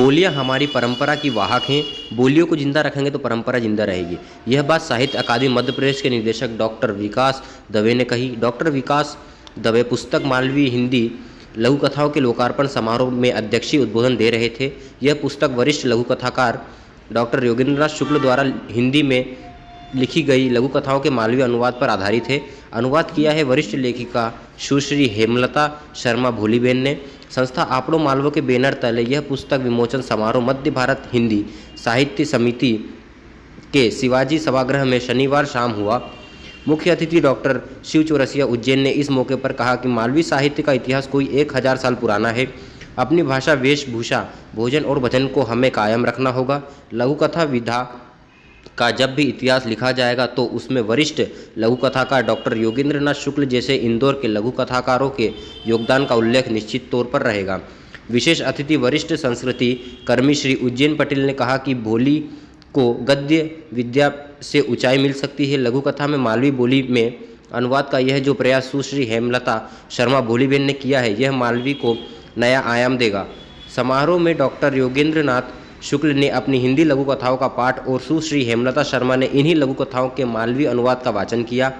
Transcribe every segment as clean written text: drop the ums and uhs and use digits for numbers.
बोलियां हमारी परंपरा की वाहक हैं। बोलियों को जिंदा रखेंगे तो परंपरा जिंदा रहेगी। यह बात साहित्य अकादमी मध्य प्रदेश के निदेशक डॉक्टर विकास दवे ने कही। डॉक्टर विकास दवे पुस्तक मालवी हिंदी लघु कथाओं के लोकार्पण समारोह में अध्यक्षीय उद्बोधन दे रहे थे। यह पुस्तक वरिष्ठ लघु कथाकार डॉक्टर योगेंद्रनाथ शुक्ल द्वारा हिंदी में लिखी गई लघु कथाओं के मालवी अनुवाद पर आधारित है। अनुवाद किया है वरिष्ठ लेखिका सुश्री हेमलता शर्मा भोलीबेन ने। संस्था आपड़ो मालवो के बैनर तले यह पुस्तक विमोचन समारोह मध्य भारत हिंदी साहित्य समिति के शिवाजी सभागृह में शनिवार शाम हुआ। मुख्य अतिथि डॉक्टर शिव चौरसिया उज्जैन ने इस मौके पर कहा कि मालवी साहित्य का इतिहास कोई 1000 साल पुराना है। अपनी भाषा, वेशभूषा, भोजन और भजन को हमें कायम रखना होगा। लघु कथा विधा का जब भी इतिहास लिखा जाएगा तो उसमें वरिष्ठ लघु कथाकार डॉक्टर योगेंद्रनाथ शुक्ल जैसे इंदौर के लघु कथाकारों के योगदान का उल्लेख निश्चित तौर पर रहेगा। विशेष अतिथि वरिष्ठ संस्कृति कर्मी श्री उज्जैन पटेल ने कहा कि बोली को गद्य विद्या से ऊंचाई मिल सकती है। लघु कथा में मालवी बोली में अनुवाद का यह जो प्रयास सुश्री हेमलता शर्मा भोलीबेन ने किया है, यह मालवी को नया आयाम देगा। समारोह में डॉक्टर योगेंद्रनाथ शुक्ल ने अपनी हिंदी लघु कथाओं का पाठ और सुश्री हेमलता शर्मा ने इन्हीं लघु कथाओं के मालवी अनुवाद का वाचन किया।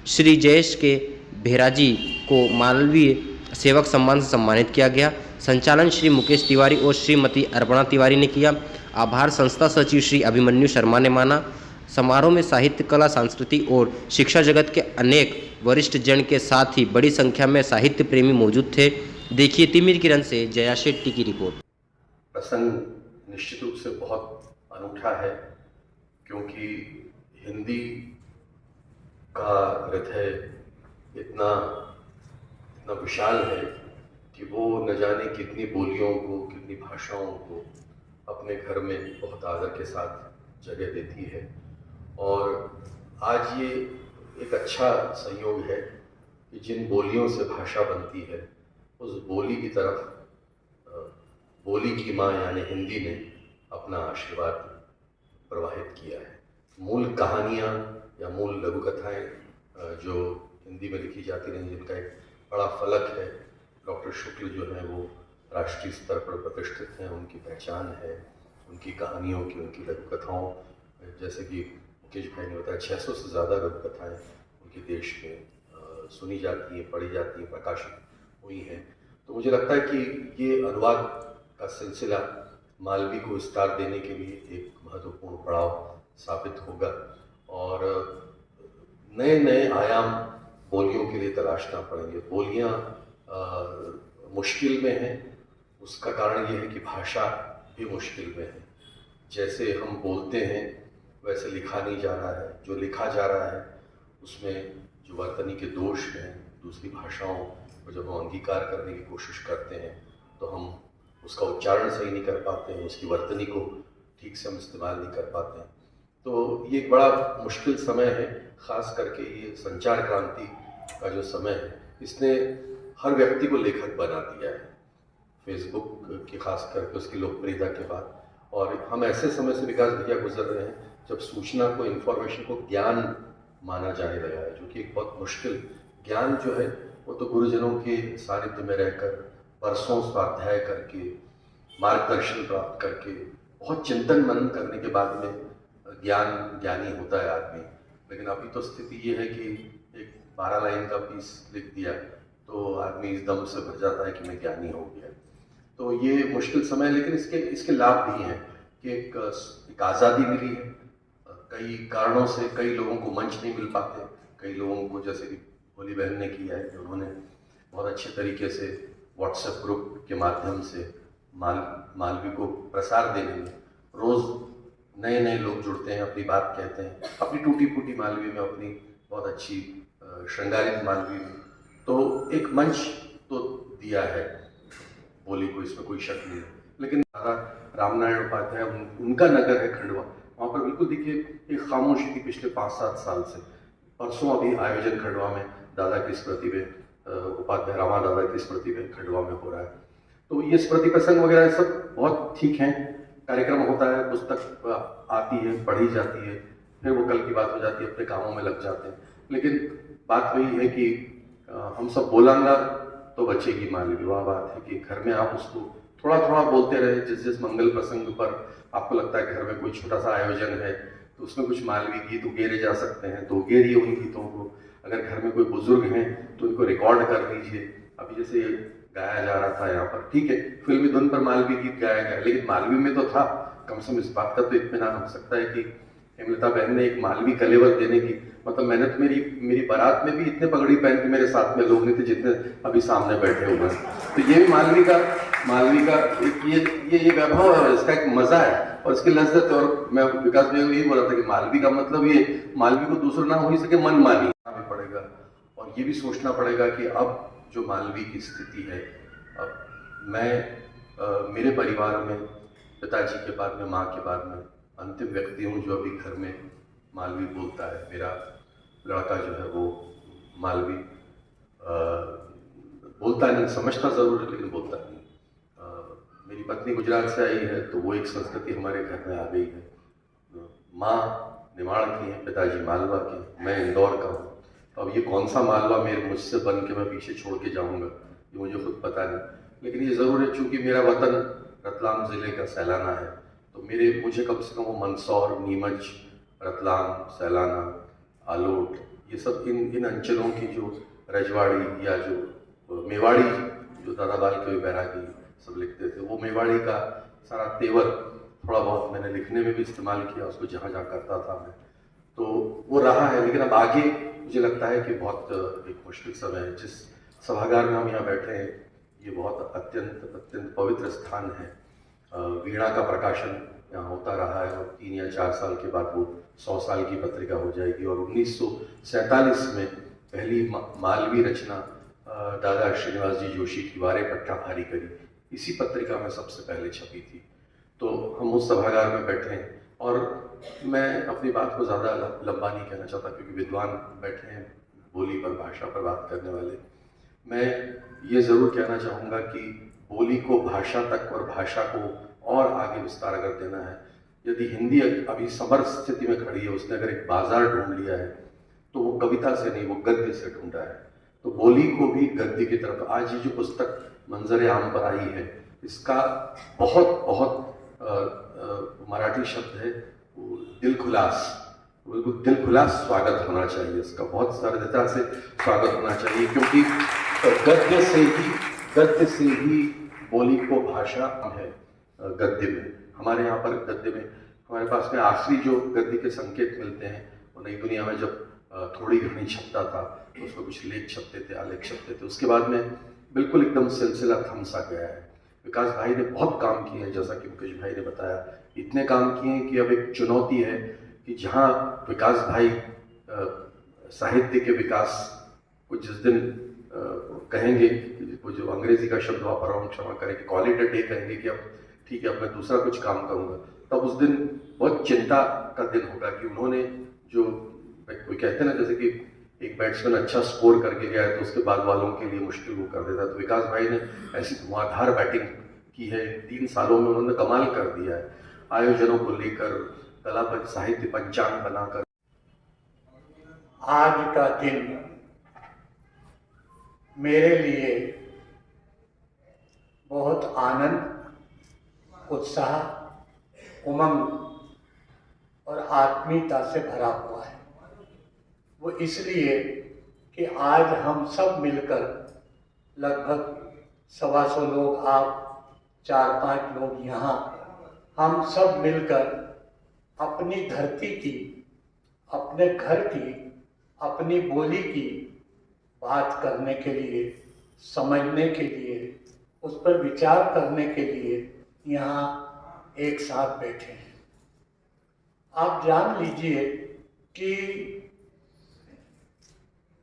श्री जयेश के भेराजी को मालवीय सेवक सम्मान से सम्मानित किया गया। संचालन श्री मुकेश तिवारी और श्रीमती अर्पणा तिवारी ने किया। आभार संस्था सचिव श्री अभिमन्यु शर्मा ने माना। समारोह में साहित्य, कला, संस्कृति और शिक्षा जगत के अनेक वरिष्ठ जन के साथ ही बड़ी संख्या में साहित्य प्रेमी मौजूद थे। देखिए तिमिर किरण से जया शेट्टी की रिपोर्ट। प्रसंग निश्चित रूप से बहुत अनूठा है, क्योंकि हिंदी का हृदय इतना विशाल है कि वो न जाने कितनी बोलियों को, कितनी भाषाओं को अपने घर में बहुत आदर के साथ जगह देती है। और आज ये एक अच्छा संयोग है कि जिन बोलियों से भाषा बनती है, उस बोली की तरफ बोली की माँ यानी हिंदी ने अपना आशीर्वाद प्रवाहित किया है। मूल कहानियाँ या मूल लघु कथाएँ जो हिंदी में लिखी जाती रहीं, जिनका एक बड़ा फलक है, डॉक्टर शुक्ल जो है वो राष्ट्रीय स्तर पर प्रतिष्ठित हैं, उनकी पहचान है, उनकी कहानियों की, उनकी लघु कथाओं, जैसे कि मुकेश भाई ने बताया 600 से ज़्यादा लघु कथाएँ उनके देश में सुनी जाती हैं, पढ़ी जाती हैं, प्रकाशित हुई हैं। तो मुझे लगता है कि ये अनुवाद का सिलसिला मालवी को विस्तार देने के लिए एक महत्वपूर्ण पड़ाव साबित होगा और नए नए आयाम बोलियों के लिए तलाशना पड़ेंगे। बोलियाँ मुश्किल में हैं, उसका कारण ये है कि भाषा भी मुश्किल में है। जैसे हम बोलते हैं वैसे लिखा नहीं जा रहा है। जो लिखा जा रहा है उसमें जो वर्तनी के दोष हैं, दूसरी भाषाओं को जब हम अंगीकार करने की कोशिश करते हैं तो हम उसका उच्चारण सही नहीं कर पाते हैं, उसकी वर्तनी को ठीक से हम इस्तेमाल नहीं कर पाते हैं। तो ये एक बड़ा मुश्किल समय है, ख़ास करके ये संचार क्रांति का जो समय है, इसने हर व्यक्ति को लेखक बना दिया है, फेसबुक की खास करके उसकी लोकप्रियता के बाद। और हम ऐसे समय से विकास भैया गुजर रहे हैं जब सूचना को, इन्फॉर्मेशन को ज्ञान माना जाने लगा है, जो कि एक बहुत मुश्किल ज्ञान जो है वो तो गुरुजनों के सानिध्य में रहकर, वर्षों स्वाध्याय करके, मार्गदर्शन प्राप्त करके, बहुत चिंतन मनन करने के बाद में ज्ञानी होता है आदमी। लेकिन अभी तो स्थिति ये है कि एक 12 लाइन का पीस लिख दिया तो आदमी इस दम से भर जाता है कि मैं ज्ञानी हो गया। तो ये मुश्किल समय है, लेकिन इसके लाभ भी हैं कि एक आज़ादी मिली है। कई कारणों से कई लोगों को मंच नहीं मिल पाते, कई लोगों को, जैसे कि भोली बहन ने किया है कि उन्होंने बहुत अच्छे तरीके से व्हाट्सएप ग्रुप के माध्यम से मालवी को प्रसार देने में, रोज़ नए नए लोग जुड़ते हैं, अपनी बात कहते हैं, अपनी टूटी फूटी मालवी में, अपनी बहुत अच्छी श्रृंगारित मालवी में। तो एक मंच तो दिया है बोली को, इसमें कोई शक नहीं है। लेकिन रामनारायण उपाध्याय, उनका नगर है खंडवा, वहाँ पर बिल्कुल देखिए एक खामोशी थी पिछले 5-7 साल से। परसों अभी आयोजन खंडवा में दादा की स्मृति में, उपाध्याय रामा दादा की स्मृति में खंडवा में हो रहा है। तो ये स्मृति प्रसंग वगैरह सब बहुत ठीक हैं, कार्यक्रम होता है, पुस्तक आती है, पढ़ी जाती है, फिर वो कल की बात हो जाती है, अपने कामों में लग जाते हैं। लेकिन बात वही है कि हम सब बोलेंगे तो बचेगी मालवी। वह बात है कि घर में आप उसको थोड़ा थोड़ा बोलते रहे। जिस जिस मंगल प्रसंग पर आपको लगता है घर में कोई छोटा सा आयोजन है तो उसमें कुछ मालवी गीत उगेरे जा सकते हैं तो उगेरिए उन गीतों को। अगर घर में कोई बुजुर्ग हैं तो उनको रिकॉर्ड कर दीजिए। अभी जैसे गाया जा रहा था यहाँ पर, ठीक है, फिल्मी धुन पर मालवी गीत गाया गया, लेकिन मालवी में तो था। कम से कम इस बात का तो इत्मीनान हो सकता है कि हेमलता बहन ने एक मालवी कलेवर देने की, मतलब मैंने तो मेरी बारात में भी इतने पगड़ी पहन के मेरे साथ में लोग नहीं थे जितने अभी सामने बैठे हुए हैं। तो ये भी मालवी का एक ये वैभव है, इसका एक मजा है और इसकी लज्जत है। और मैं विकास भाई को यही बोला था कि मालवी का मतलब ये मालवी को दूसरा ना हो ही सके, मन मानी पड़ेगा। और ये भी सोचना पड़ेगा कि अब जो मालवी की स्थिति है, अब मैं मेरे परिवार में पिताजी के बाद में, माँ के बाद में अंतिम व्यक्ति हूँ जो अभी घर में मालवी बोलता है। मेरा लड़का जो है वो मालवी बोलता नहीं, समझता ज़रूर है लेकिन बोलता नहीं। मेरी पत्नी गुजरात से आई है तो वो एक संस्कृति हमारे घर में आ गई है। माँ निमाड़ की है, पिताजी मालवा के, मैं इंदौर का हूँ। तो अब ये कौन सा मालवा मुझसे बन के मैं पीछे छोड़ के जाऊँगा ये मुझे खुद पता नहीं, लेकिन ये ज़रूर है चूँकि मेरा वतन रतलाम ज़िले का सैलाना है तो मुझे कम से कम वो मंदसौर, नीमच, रतलाम, सैलाना, आलोट, ये सब इन अंचलों की जो रजवाड़ी या जो मेवाड़ी, जो दादा बाल के बैरागी सब लिखते थे, वो मेवाड़ी का सारा तेवर थोड़ा बहुत मैंने लिखने में भी इस्तेमाल किया, उसको जहाँ जहाँ करता था मैं, तो वो रहा है। लेकिन अब आगे मुझे लगता है कि बहुत एक मुश्किल समय है। जिस सभागार में हम यहाँ बैठे हैं ये बहुत अत्यंत पवित्र स्थान है। वीणा का प्रकाशन यहाँ होता रहा है और 3 या 4 साल के बाद वो 100 साल की पत्रिका हो जाएगी। और 1947 में पहली मालवी रचना दादा श्रीनिवास जी जोशी की वारे पट्टा भारी करी, इसी पत्रिका में सबसे पहले छपी थी। तो हम उस सभागार में बैठे हैं और मैं अपनी बात को ज़्यादा लंबा नहीं कहना चाहता क्योंकि विद्वान बैठे हैं बोली पर, भाषा पर बात करने वाले। मैं ये ज़रूर कहना चाहूँगा कि बोली को भाषा तक और भाषा को और आगे विस्तार अगर देना है, यदि हिंदी अभी समर स्थिति में खड़ी है, उसने अगर एक बाजार ढूंढ लिया है तो वो कविता से नहीं, वो गद्य से ढूंढा है। तो बोली को भी गद्य की तरफ, आज ये जो पुस्तक मंजर आम पर आई है, इसका बहुत मराठी शब्द है वो दिलखुलास, बिल्कुल दिलखुलास स्वागत होना चाहिए इसका, बहुत सरलता से स्वागत होना चाहिए क्योंकि गद्य से ही बोली को भाषा है। गद्य में हमारे यहाँ पर गद्य में हमारे पास में आखिरी जो गद्य के संकेत मिलते हैं वो नई दुनिया में जब थोड़ी घनी छपता था तो उसमें कुछ लेख छपते थे, आलेख छपते थे, उसके बाद में बिल्कुल एकदम सिलसिला थम सा गया है। विकास भाई ने बहुत काम किए हैं, जैसा कि मुकेश भाई ने बताया, इतने काम किए हैं कि अब एक चुनौती है कि जहाँ विकास भाई साहित्य के विकास को जिस दिन कहेंगे, वो जो अंग्रेजी का शब्द वापर रहा हूँ क्षमा करें, कि कॉल इट अ डे कहेंगे कि अब ठीक है अब मैं दूसरा कुछ काम करूँगा, तब उस दिन बहुत चिंता का दिन होगा कि उन्होंने जो कोई कहते हैं ना, जैसे कि एक बैट्समैन अच्छा स्कोर करके गया है तो उसके बाद वालों के लिए मुश्किल वो कर देता है। तो विकास भाई ने ऐसी धुआंधार बैटिंग की है, 3 सालों में उन्होंने कमाल कर दिया है, आयोजनों को लेकर, कला पर साहित्य पंचांग बनाकर। आज का दिन मेरे लिए बहुत आनंद, उत्साह, उमंग और आत्मीयता से भरा हुआ है। वो इसलिए कि आज हम सब मिलकर, लगभग 125 लोग, आप 4-5 लोग यहाँ, हम सब मिलकर अपनी धरती की, अपने घर की, अपनी बोली की बात करने के लिए, समझने के लिए, उस पर विचार करने के लिए यहाँ एक साथ बैठे हैं। आप जान लीजिए कि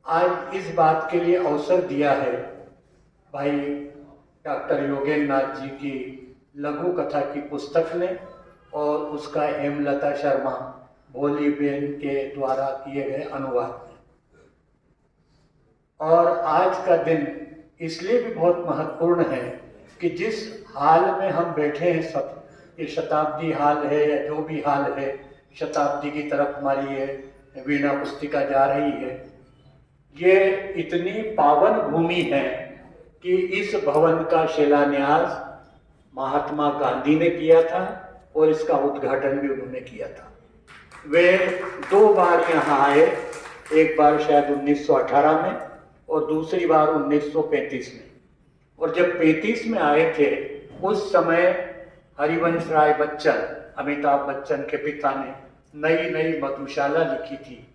आज इस बात के लिए अवसर दिया है भाई डॉक्टर योगेंद्र नाथ जी की लघु कथा की पुस्तक ने और उसका हेमलता शर्मा भोली बेन के द्वारा किए गए अनुवाद में। और आज का दिन इसलिए भी बहुत महत्वपूर्ण है कि जिस हाल में हम बैठे हैं, सब ये शताब्दी हाल है या जो भी हाल है, शताब्दी की तरफ हमारी ये वीणा पुस्तिका जा रही है, ये इतनी पावन भूमि है कि इस भवन का शिलान्यास महात्मा गांधी ने किया था और इसका उद्घाटन भी उन्होंने किया था। वे 2 बार यहाँ आए, एक बार शायद 1918 में और दूसरी बार 1935 में। और जब 35 में आए थे उस समय हरिवंश राय बच्चन, अमिताभ बच्चन के पिता ने नई नई मधुशाला लिखी थी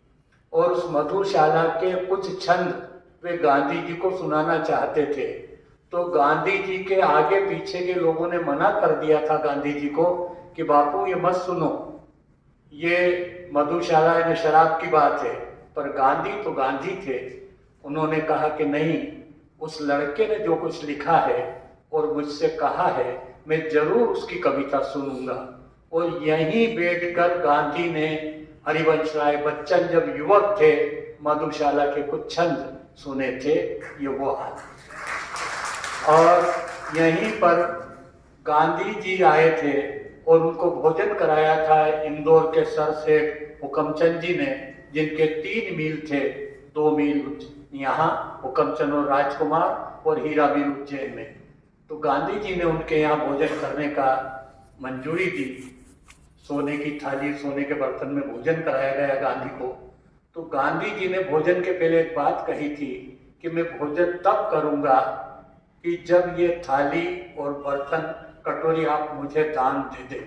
और उस मधुशाला के कुछ छंद वे गांधी जी को सुनाना चाहते थे। तो गांधी जी के आगे पीछे के लोगों ने मना कर दिया था गांधी जी को कि बापू ये मत सुनो, ये मधुशाला यानी शराब की बात है। पर गांधी तो गांधी थे, उन्होंने कहा कि नहीं, उस लड़के ने जो कुछ लिखा है और मुझसे कहा है मैं जरूर उसकी कविता सुनूंगा। और यहीं बैठकर गांधी ने हरिवंश राय बच्चन जब युवक थे मधुशाला के कुछ छंद सुने थे। ये वो हाल। और यहीं पर गांधी जी आए थे और उनको भोजन कराया था इंदौर के सर से हुकमचंद जी ने, जिनके 3 मील थे, 2 मील यहाँ हुकमचंद और राजकुमार और हीरा मील उज्जैन में। तो गांधी जी ने उनके यहाँ भोजन करने का मंजूरी दी। सोने की थाली, सोने के बर्तन में भोजन कराया गया गांधी को। तो गांधी जी ने भोजन के पहले एक बात कही थी कि मैं भोजन तब करूंगा कि जब ये थाली और बर्तन, कटोरी आप मुझे दान दे दे।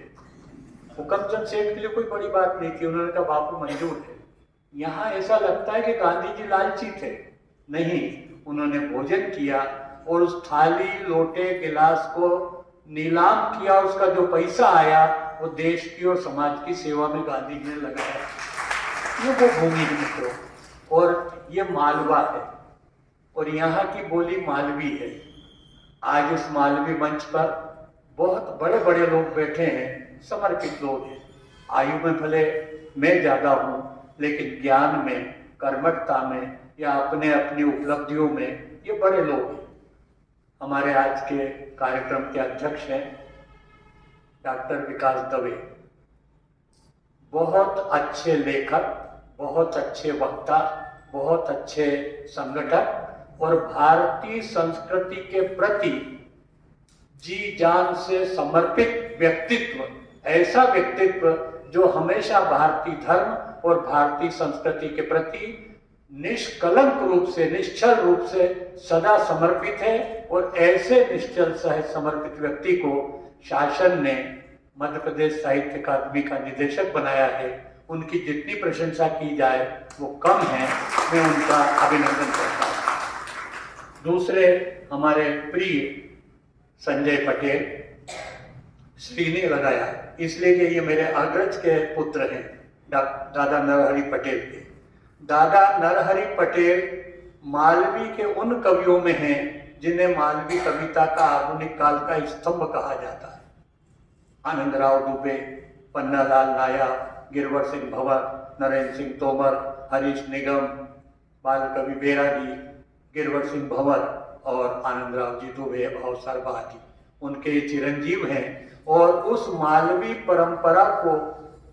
हुकमचंद सेठ के लिए कोई बड़ी बात नहीं थी, उन्होंने कहा बापू मंजूर है। यहाँ ऐसा लगता है कि गांधी जी लालची थे, नहीं, उन्होंने भोजन किया और उस थाली, लोटे, गिलास को नीलाम किया। उसका जो पैसा आया वो देश की और समाज की सेवा में गांधी जी ने लगाया। ये वो भूमि है मित्रों, और ये मालवा है और यहाँ की बोली मालवी है। आज इस मालवी मंच पर बहुत बड़े बड़े लोग बैठे हैं, समर्पित लोग हैं। आयु में भले मैं ज्यादा हूँ, लेकिन ज्ञान में, कर्मठता में या अपने अपनी उपलब्धियों में ये बड़े लोग हैं। हमारे आज के कार्यक्रम के अध्यक्ष हैं डॉक्टर विकास दवे, बहुत अच्छे लेखक, बहुत अच्छे वक्ता, बहुत अच्छे संगठक और भारतीय संस्कृति के प्रति जी जान से समर्पित व्यक्तित्व, ऐसा व्यक्तित्व जो हमेशा भारतीय धर्म और भारतीय संस्कृति के प्रति निष्कलंक रूप से, निश्चल रूप से सदा समर्पित है। और ऐसे निश्चल सह समर्पित व्यक्ति को शासन ने मध्य प्रदेश साहित्य अकादमी का निदेशक बनाया है। उनकी जितनी प्रशंसा की जाए वो कम है, मैं उनका अभिनंदन करता हूँ। दूसरे हमारे प्रिय संजय पटेल, श्री ने लगाया इसलिए कि ये मेरे अग्रज के पुत्र हैं, दादा नरहरि पटेल के। दादा नरहरि पटेल मालवी के उन कवियों में हैं जिन्हें मालवी कविता का आधुनिक काल का स्तंभ कहा जाता है। आनंदराव दुबे, पन्नालाल नायक, गिरवर सिंह भंवर, नरेंद्र सिंह तोमर, हरीश निगम, बाल कवि बैरागी, गिरवर सिंह भंवर और आनंदराव जी दुबे, अवसर बहादी उनके चिरंजीव हैं। और उस मालवी परंपरा को,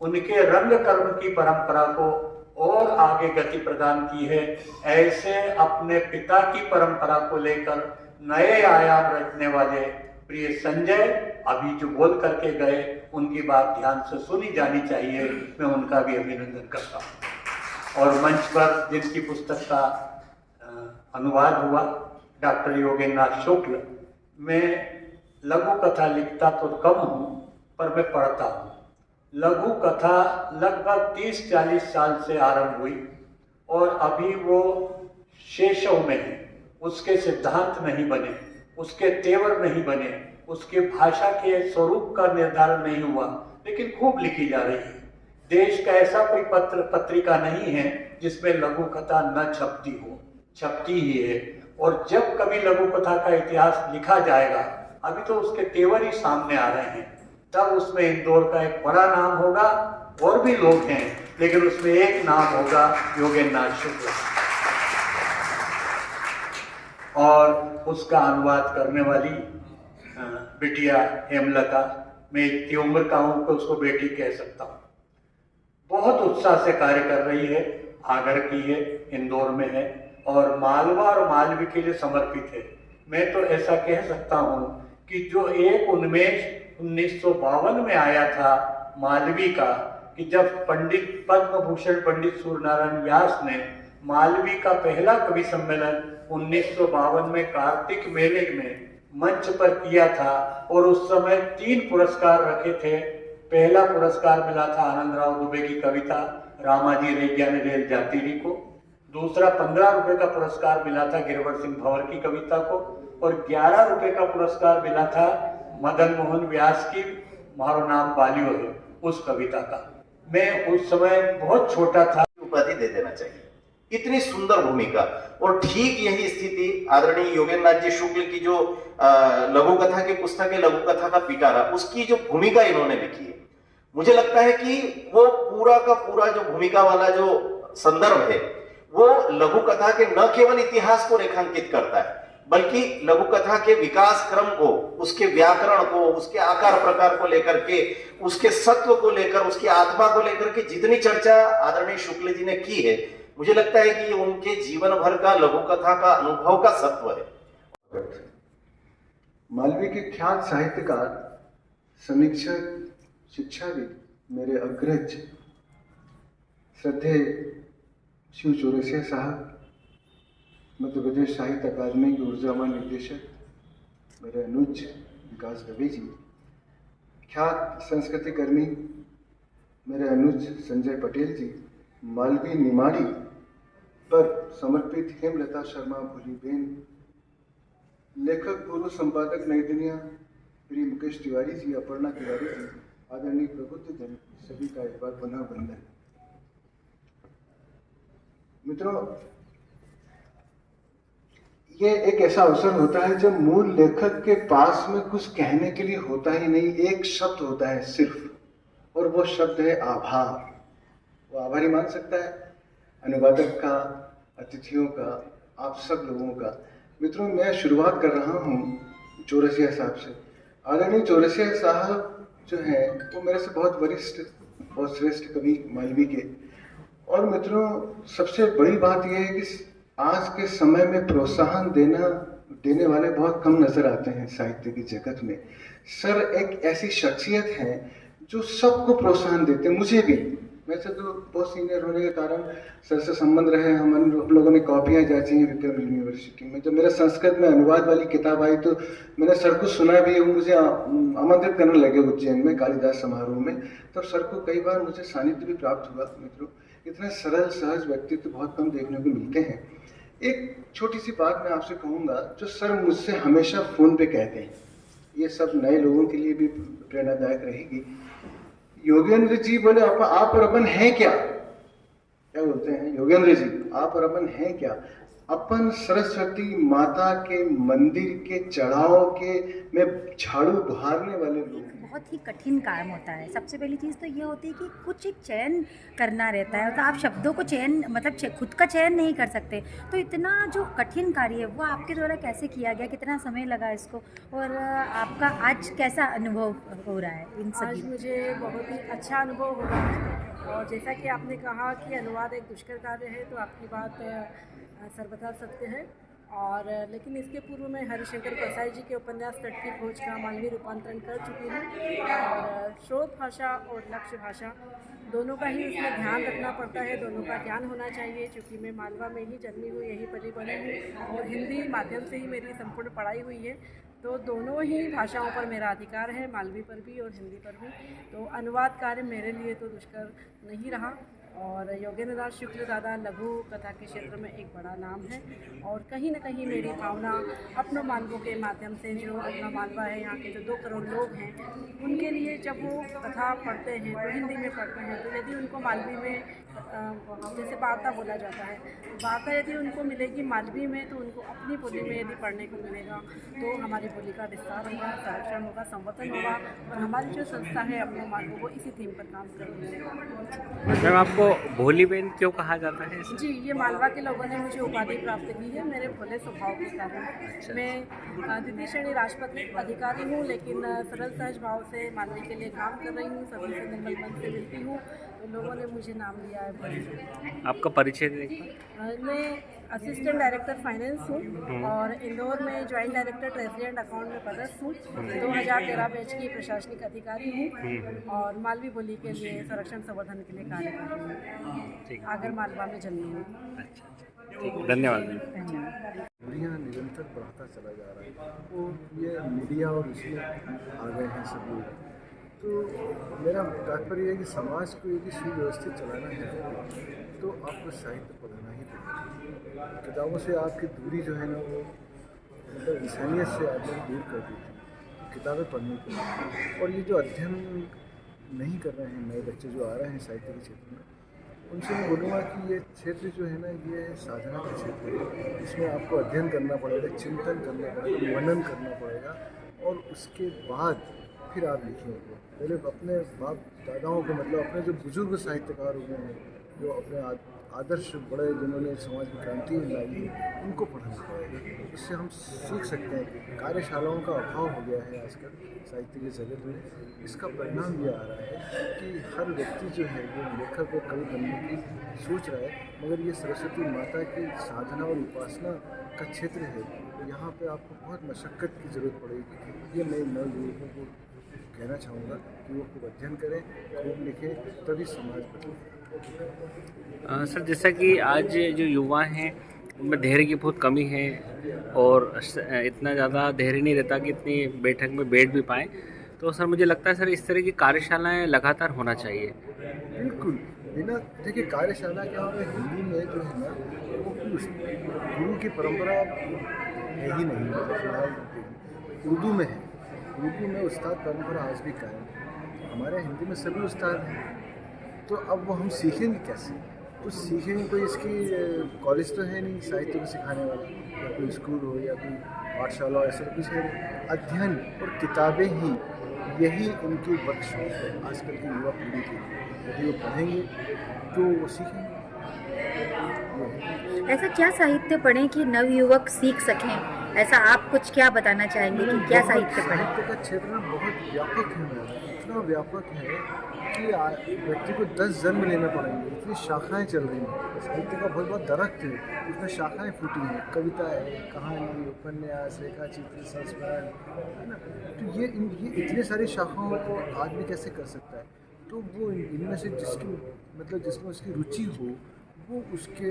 उनके रंग कर्म की परंपरा को और आगे गति प्रदान की है। ऐसे अपने पिता की परंपरा को लेकर नए आयाम रचने वाले प्रिय संजय अभी जो बोल करके गए, उनकी बात ध्यान से सुनी जानी चाहिए, मैं उनका भी अभिनंदन करता हूँ। और मंच पर जिनकी पुस्तक का अनुवाद हुआ, डॉक्टर योगेंद्रनाथ शुक्ल। मैं लघु कथा लिखता तो कम हूँ, पर मैं पढ़ता हूँ। लघु कथा लगभग 30-40 साल से आरंभ हुई और अभी वो शेषों में है। उसके सिद्धांत नहीं बने, उसके तेवर नहीं बने, उसके भाषा के स्वरूप का निर्धारण नहीं हुआ, लेकिन खूब लिखी जा रही है। देश का ऐसा कोई पत्रिका नहीं है जिसमें लघु कथा न छपती हो, छपती ही है। और जब कभी लघु कथा का इतिहास लिखा जाएगा, अभी तो उसके तेवर ही सामने आ रहे हैं, तब उसमें इंदौर का एक बड़ा नाम होगा। और भी लोग हैं, लेकिन उसमें एक नाम होगा योगेंद्रनाथ शुक्ल। और उसका अनुवाद करने वाली बिटिया हेमलता, मैं इतनी उम्र का हूं कि उसको बेटी कह सकता हूँ, बहुत उत्साह से कार्य कर रही है। आगर की है, इंदौर में है और मालवा और मालवी के लिए समर्पित है। मैं तो ऐसा कह सकता हूँ कि जो एक उन्मेष 1952 में आया था मालवी का, कि जब पंडित पद्म भूषण पंडित सूर्यनारायण व्यास ने मालवी का पहला कवि सम्मेलन 1952 में कार्तिक मेले में मंच पर किया था, और उस समय 3 पुरस्कार रखे थे। पहला पुरस्कार मिला था आनंदराव दुबे की कविता रामाजी रेग्या ने रेल जाती री को, दूसरा 15 रुपए का पुरस्कार मिला था गिरवर सिंह भंवर की कविता को, और 11 रुपए का पुरस्कार मिला था मदन मोहन व्यास की मारो नाम बालियो है उस कविता का। मैं उस समय बहुत छोटा था। उपाधि दे देना चाहिए। इतनी सुंदर भूमिका, और ठीक यही स्थिति आदरणीय योगेंद्र नाथ जी शुक्ल की जो लघु कथा की पुस्तक है लघु कथा का पिटारा, उसकी जो भूमिका इन्होंने लिखी है, मुझे लगता है कि वो पूरा का पूरा जो भूमिका वाला जो संदर्भ है वो लघु कथा के न केवल इतिहास को रेखांकित करता है, बल्कि लघु कथा के विकास क्रम को, उसके व्याकरण को, उसके आकार प्रकार को लेकर के, उसके सत्व को लेकर, उसकी आत्मा को लेकर के जितनी चर्चा आदरणीय शुक्ल जी ने की है, मुझे लगता है कि ये उनके जीवन भर का लघु कथा का अनुभव का सत्व है। मालवी के ख्यात साहित्यकार, समीक्षक, शिक्षाविद, मेरे अग्रज श्रद्धेय शिव चौरसिया साहब, मध्य प्रदेश साहित्य अकादमी के ऊर्जावान निदेशक मेरे अनुज विकास दवे जी, ख्यात संस्कृति कर्मी मेरे अनुज संजय पटेल जी, मालवी निमाड़ी पर समर्पित हेमलता शर्मा भूलीबेन, लेखक पूर्व संपादक नई दुनिया श्री मुकेश तिवारी जी, अपर्णा तिवारी जी, आदरणीय प्रबुद्ध जन, सभी का एक बार पुनः वंदन। मित्रों, ये एक ऐसा अवसर होता है जब मूल लेखक के पास में कुछ कहने के लिए होता ही नहीं, एक शब्द होता है सिर्फ, और वो शब्द है आभार। वो आभारी मान सकता है अनुवादक का, अतिथियों का, आप सब लोगों का। मित्रों, मैं शुरुआत कर रहा हूँ चौरसिया साहब से। आदरणीय चौरसिया साहब जो हैं वो मेरे से बहुत वरिष्ठ और श्रेष्ठ कवि मालवी के, और मित्रों सबसे बड़ी बात यह है कि आज के समय में प्रोत्साहन देने वाले बहुत कम नजर आते हैं साहित्य की जगत में। सर एक ऐसी शख्सियत है जो सबको प्रोत्साहन देते हैं, मुझे भी। वैसे तो बहुत सीनियर होने के कारण सर से संबंध रहे, हम लोगों ने कॉपियाँ जांची हैं विक्रम यूनिवर्सिटी में। जब मेरा संस्कृत में अनुवाद वाली किताब आई तो मैंने सर को सुना भी, मुझे आमंत्रित करने लगे उज्जैन में कालिदास समारोह में, तब सर को कई बार मुझे सानिध्य भी प्राप्त हुआ। मित्रों, इतने सरल सहज व्यक्तित्व बहुत कम देखने को मिलते हैं। एक छोटी सी बात मैं आपसे कहूँगा जो सर मुझसे हमेशा फ़ोन पे कहते हैं, ये सब नए लोगों के लिए भी प्रेरणादायक रहेगी। योगेंद्र जी बोले, आप और अपन हैं क्या बोलते हैं योगेंद्र जी, आप और अपन हैं क्या? अपन सरस्वती माता के मंदिर के चढ़ाव के में झाड़ू बहारने वाले लोग। बहुत ही कठिन काम होता है। सबसे पहली चीज़ तो ये होती है कि कुछ एक चयन करना रहता है, तो आप शब्दों को चयन मतलब खुद का चयन नहीं कर सकते। तो इतना जो कठिन कार्य है वो आपके द्वारा कैसे किया गया, कितना समय लगा इसको, और आपका आज कैसा अनुभव हो रहा है इन सभी? आज मुझे बहुत ही अच्छा अनुभव हो रहा है, और जैसा कि आपने कहा कि अनुवाद एक दुष्कर कार्य है, तो आपकी बात सर्वथा सत्य है। और लेकिन इसके पूर्व में हरिशंकर प्रसाद जी के उपन्यास तट की खोज का मालवी रूपांतरण कर चुकी हूँ, और स्रोत भाषा और लक्ष्य भाषा दोनों का ही उसमें ध्यान रखना पड़ता है, दोनों का ज्ञान होना चाहिए। क्योंकि मैं मालवा में ही जन्मी हुई, यही पली बड़ी हूँ, और हिंदी माध्यम से ही मेरी संपूर्ण पढ़ाई हुई है, तो दोनों ही भाषाओं पर मेरा अधिकार है, मालवी पर भी और हिंदी पर भी। तो अनुवाद कार्य मेरे लिए तो दुष्कर नहीं रहा। और योगेंद्र नाथ शुक्ल दादा लघु कथा के क्षेत्र में एक बड़ा नाम है, और कहीं न कहीं मेरी भावना अपनों मालवों के माध्यम से, जो अपना मालवा है, यहाँ के जो 2 करोड़ लोग हैं, उनके लिए जब वो कथा पढ़ते हैं तो हिंदी में पढ़ते हैं, तो यदि उनको मालवी में जैसे वार्ता बोला जाता है, वार्ता यदि उनको मिलेगी मालवी में, तो उनको अपनी बोली में यदि पढ़ने को मिलेगा तो हमारी बोली का विस्तार होगा, संरक्षण होगा, संवर्धन होगा, और हमारी जो संस्था है अपनों मालवों को इसी थीम पर काम कर रही है। मैम, आपको भोलीबेन क्यों कहा जाता है? जी, ये मालवा के लोगों ने मुझे उपाधि प्राप्त की है मेरे भोले स्वभाव के कारण। मैं द्वितीय श्रेणी राष्ट्रपति अधिकारी हूँ, लेकिन सरल सहज भाव से मालवी के लिए काम कर रही हूँ, सभी से निकल मन से मिलती हूँ, तो लोगों ने मुझे नाम दिया है। आपका परिचय दें एक बार। मैं असिस्टेंट डायरेक्टर फाइनेंस हूँ और इंदौर में joint director treasury and account में पदस्थ हूँ। 2013 बैच की प्रशासनिक अधिकारी हूँ और मालवी बोली के लिए संरक्षण संवर्धन के लिए कार्य कर रही हूँ। आगर मालवा में जन्मी हूँ। अच्छा, ठीक है, धन्यवाद। दूरियाँ निरंतर बढ़ता चला जा रहा है, वो ये मीडिया और इसमें आ गए हैं सब लोग। तो मेरा तात्पर्य है कि समाज को यदि सुव्यवस्थित चलाना है तो आपको साहित्य पढ़ना ही पड़ेगा। किताबों से आपकी दूरी जो है ना वो मतलब इंसानियत से आदमी दूर कर देती है। किताबें पढ़नी पड़ेगी। और ये जो अध्ययन नहीं कर रहे हैं नए बच्चे जो आ रहे हैं साहित्य के क्षेत्र में, उनसे मैं बोलूँगा कि ये क्षेत्र जो है ना ये साधना का क्षेत्र है। इसमें आपको अध्ययन करना पड़ेगा, चिंतन करना पड़ेगा, मनन करना पड़ेगा और उसके बाद फिर आप लिखेंगे। पहले अपने बाप दादाओं को मतलब अपने जो बुजुर्ग साहित्यकार हुए हैं, जो अपने आदर्श बड़े जिन्होंने समाज में क्रांति लाई, उनको पढ़ना पड़ेगा। इससे हम सीख सकते हैं कि कार्यशालाओं का अभाव हो गया है आजकल साहित्य के जगत में। इसका परिणाम ये आ रहा है कि हर व्यक्ति जो है वो लेखक और कवि बनने की सोच रहा है, मगर ये सरस्वती माता की साधना और उपासना का क्षेत्र है। यहाँ पे आपको बहुत मशक्क़त की ज़रूरत पड़ेगी। ये मैं नवयुवकों को कहना चाहूँगा कि वो खूब अध्ययन करें, खूब लिखें, तभी समाज बदले। सर, जैसा कि आज जो युवा हैं उनमें धैर्य की बहुत कमी है और इतना ज़्यादा धैर्य नहीं रहता कि इतनी बैठक में बैठ भी पाएँ, तो सर मुझे लगता है सर इस तरह की कार्यशालाएं लगातार होना चाहिए। बिल्कुल, बिना देखिए कार्यशाला क्या होगा, हिंदी में जो है ना वो गुरु की परंपरा है ही नहीं, मतलब फिलहाल उर्दू में है। उर्दू में उस्ताद परंपरा आज भी कायम है। हमारे हिंदी में सभी उस्ताद हैं, तो अब वो हम सीखेंगे कैसे? तो सीखेंगे कोई इसकी कॉलेज तो है नहीं साहित्य को सिखाने वाला, या कोई स्कूल हो या कोई पाठशाला, ऐसा कुछ है। अध्ययन और किताबें ही यही उनकी वर्कशॉप है आजकल की युवा पीढ़ी के लिए। यदि वो पढ़ेंगे तो वो सीखेंगे। ऐसा क्या साहित्य पढ़ें कि नवयुवक सीख सकें? ऐसा आप कुछ क्या बताना चाहेंगे कि क्या साहित्य पढ़ें? साहित्य का क्षेत्र बहुत व्यापक है मेरा, इतना व्यापक है कि व्यक्ति को 10 जन्म लेना पड़ेंगे, इतनी शाखाएं चल रही हैं। साहित्य का बहुत बहुत दरख्त है, उसमें शाखाएं फूटी हैं, कविता है, कहानी, उपन्यास, रेखा चित्र, संस्मरण, है ना। तो ये इतनी सारी शाखाओं को आदमी कैसे कर सकता है? तो वो इनमें से जिसमें उसकी रुचि हो, वो उसके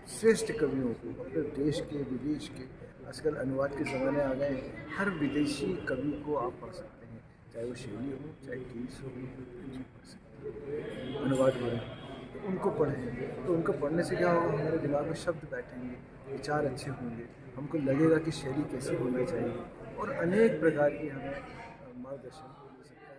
श्रेष्ठ कवियों को, अपने देश के विदेश के, आजकल अनुवाद के ज़माने आ गए हैं, हर विदेशी कवि को आप पढ़ सकते हैं, चाहे वो शैली हो, चाहे टीस हो, पढ़ सकते हैं। अनुवाद हो रहे हैं तो उनको पढ़ें, तो उनको पढ़ने से क्या होगा, हमारे दिमाग में शब्द बैठेंगे, विचार अच्छे होंगे, हमको लगेगा कि शैली कैसी होनी चाहिए और अनेक प्रकार की हमें मार्गदर्शन हो सकता है।